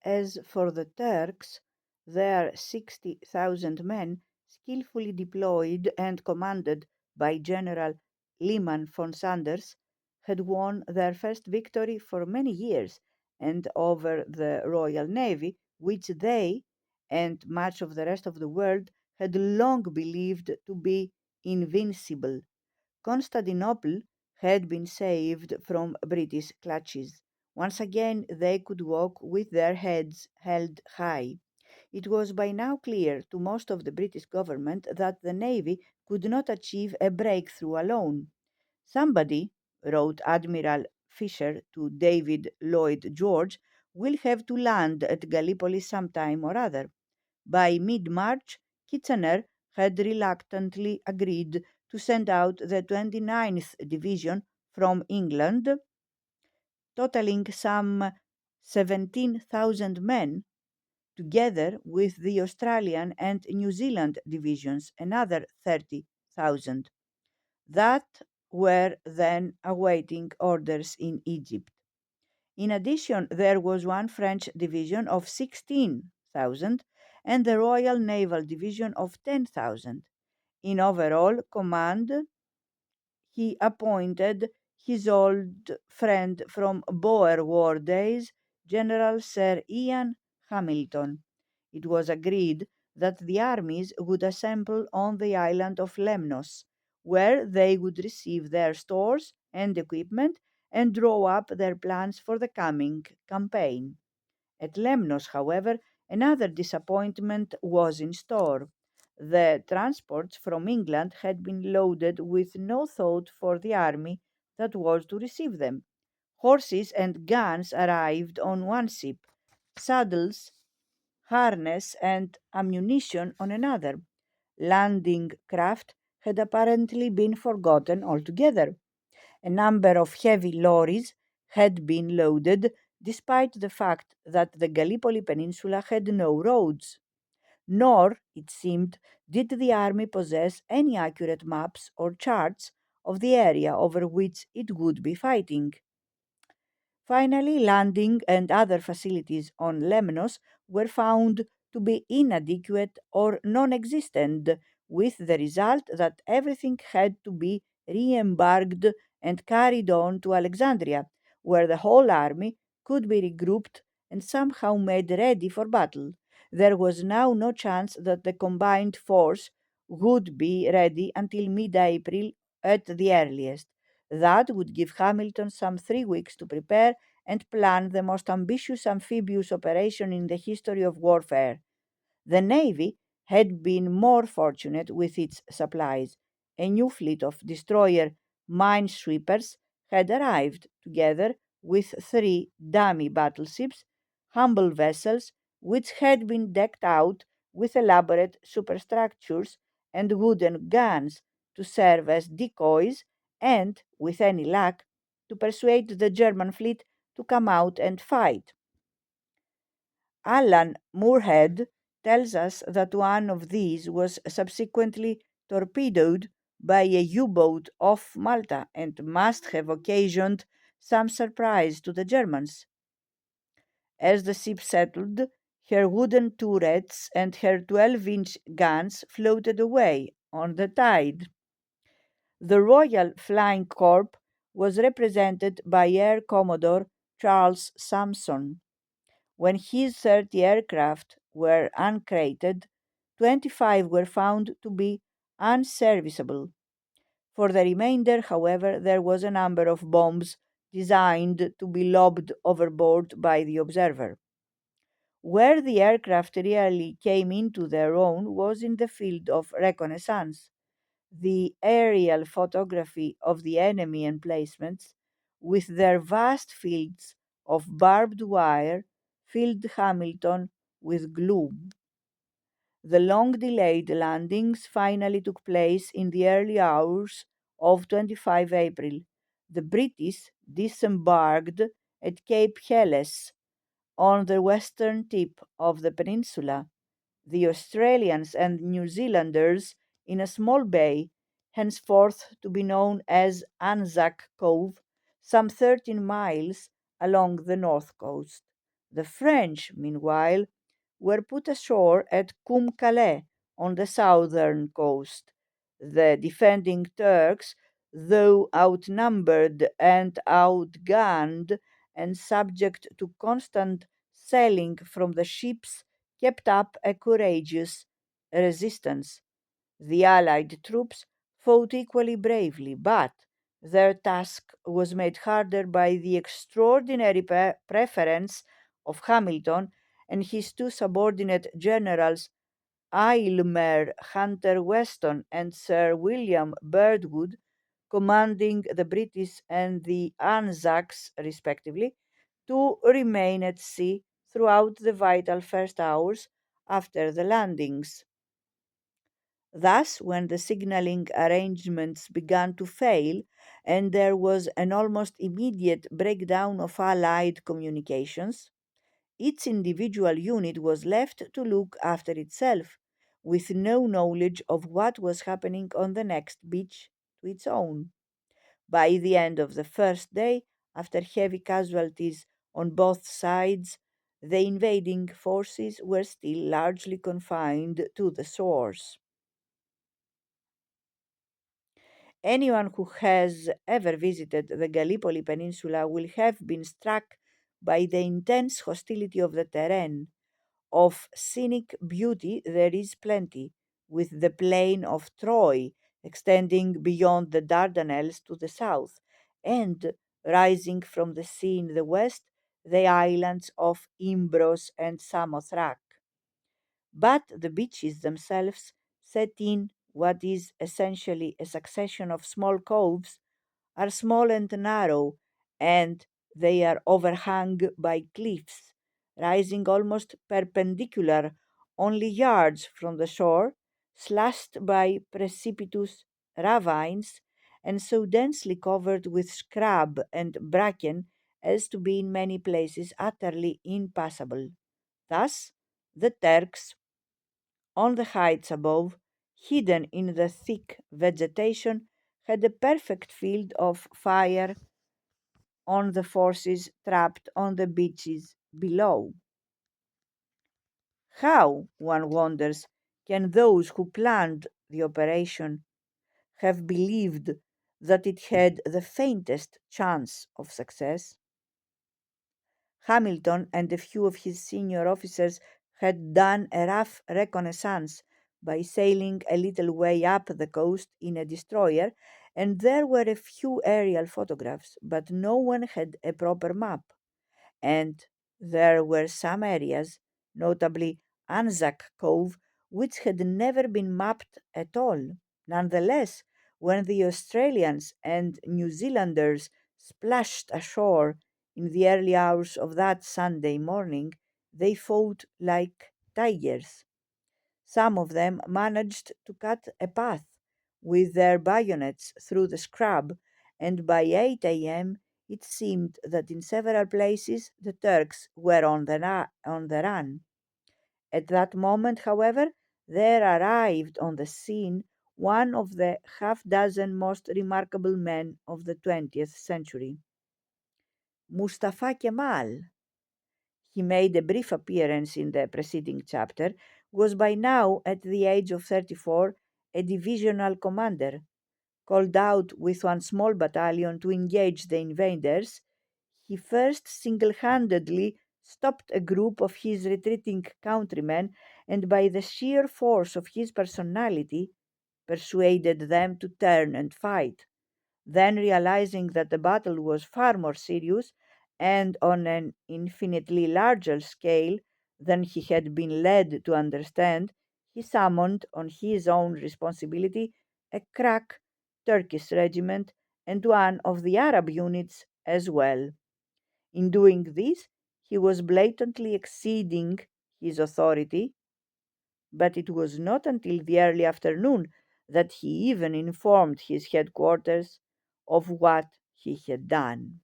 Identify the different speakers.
Speaker 1: As for the Turks, their 60,000 men, skillfully deployed and commanded by General Liman von Sanders, had won their first victory for many years, and over the Royal Navy, which they and much of the rest of the world had long believed to be invincible. Constantinople had been saved from British clutches. Once again, they could walk with their heads held high. It was by now clear to most of the British government that the Navy could not achieve a breakthrough alone. Somebody, wrote Admiral Fisher to David Lloyd George, will have to land at Gallipoli sometime or other. By mid March, Kitchener had reluctantly agreed to send out the 29th Division from England, totaling some 17,000 men, together with the Australian and New Zealand divisions, another 30,000, that were then awaiting orders in Egypt. In addition, there was one French division of 16,000 and the Royal Naval Division of 10,000. In overall command, he appointed his old friend from Boer War days, General Sir Ian Hamilton. It was agreed that the armies would assemble on the island of Lemnos, where they would receive their stores and equipment and draw up their plans for the coming campaign. At Lemnos, however, another disappointment was in store. The transports from England had been loaded with no thought for the army that was to receive them. Horses and guns arrived on one ship, saddles, harness, and ammunition on another. Landing craft had apparently been forgotten altogether. A number of heavy lorries had been loaded, despite the fact that the Gallipoli Peninsula had no roads. Nor, it seemed, did the army possess any accurate maps or charts of the area over which it would be fighting. Finally, landing and other facilities on Lemnos were found to be inadequate or non existent, with the result that everything had to be re embarked and carried on to Alexandria, where the whole army could be regrouped and somehow made ready for battle. There was now no chance that the combined force would be ready until mid April at the earliest. That would give Hamilton some 3 weeks to prepare and plan the most ambitious amphibious operation in the history of warfare. The Navy had been more fortunate with its supplies. A new fleet of destroyer minesweepers had arrived, together with three dummy battleships, humble vessels which had been decked out with elaborate superstructures and wooden guns to serve as decoys and, with any luck, to persuade the German fleet to come out and fight. Alan Moorhead tells us that one of these was subsequently torpedoed by a U boat off Malta and must have occasioned some surprise to the Germans. As the ship settled, her wooden turrets and her 12-inch guns floated away on the tide. The Royal Flying Corps was represented by Air Commodore Charles Sampson. When his 30 aircraft were uncrated, 25 were found to be unserviceable. For the remainder, however, there was a number of bombs designed to be lobbed overboard by the observer. Where the aircraft really came into their own was in the field of reconnaissance. The aerial photography of the enemy emplacements, with their vast fields of barbed wire, filled Hamilton with gloom. The long delayed landings finally took place in the early hours of 25 April. The British disembarked at Cape Helles on the western tip of the peninsula, the Australians and New Zealanders in a small bay, henceforth to be known as Anzac Cove, some 13 miles along the north coast. The French, meanwhile, were put ashore at Calais on the southern coast. The defending Turks, though outnumbered and outgunned and subject to constant shelling from the ships, kept up a courageous resistance. The Allied troops fought equally bravely, but their task was made harder by the extraordinary preference of Hamilton and his two subordinate generals, Aylmer Hunter Weston and Sir William Birdwood, commanding the British and the Anzacs, respectively, to remain at sea throughout the vital first hours after the landings. Thus, when the signaling arrangements began to fail and there was an almost immediate breakdown of Allied communications, each individual unit was left to look after itself, with no knowledge of what was happening on the next beach to its own. By the end of the first day, after heavy casualties on both sides, the invading forces were still largely confined to the shores. Anyone who has ever visited the Gallipoli Peninsula will have been struck by the intense hostility of the terrain. Of scenic beauty there is plenty, with the plain of Troy extending beyond the Dardanelles to the south, and rising from the sea in the west, the islands of Imbros and Samothrace. But the beaches themselves set in what is essentially a succession of small coves are small and narrow, and they are overhung by cliffs, rising almost perpendicular, only yards from the shore, slashed by precipitous ravines, and so densely covered with scrub and bracken as to be in many places utterly impassable. Thus, the Turks on the heights above, hidden in the thick vegetation, had a perfect field of fire on the forces trapped on the beaches below. How, one wonders, can those who planned the operation have believed that it had the faintest chance of success? Hamilton and a few of his senior officers had done a rough reconnaissance by sailing a little way up the coast in a destroyer, and there were a few aerial photographs, but no one had a proper map. And there were some areas, notably Anzac Cove, which had never been mapped at all. Nonetheless, when the Australians and New Zealanders splashed ashore in the early hours of that Sunday morning, they fought like tigers. Some of them managed to cut a path with their bayonets through the scrub, and by 8 a.m. it seemed that in several places the Turks were on the run. At that moment, however, there arrived on the scene one of the half dozen most remarkable men of the 20th century, Mustafa Kemal. He made a brief appearance in the preceding chapter, was by now, at the age of 34, a divisional commander. Called out with one small battalion to engage the invaders, he first single handedly stopped a group of his retreating countrymen and, by the sheer force of his personality, persuaded them to turn and fight. Then, realizing that the battle was far more serious and on an infinitely larger scale than he had been led to understand, he summoned on his own responsibility a crack Turkish regiment and one of the Arab units as well. In doing this, he was blatantly exceeding his authority, but it was not until the early afternoon that he even informed his headquarters of what he had done.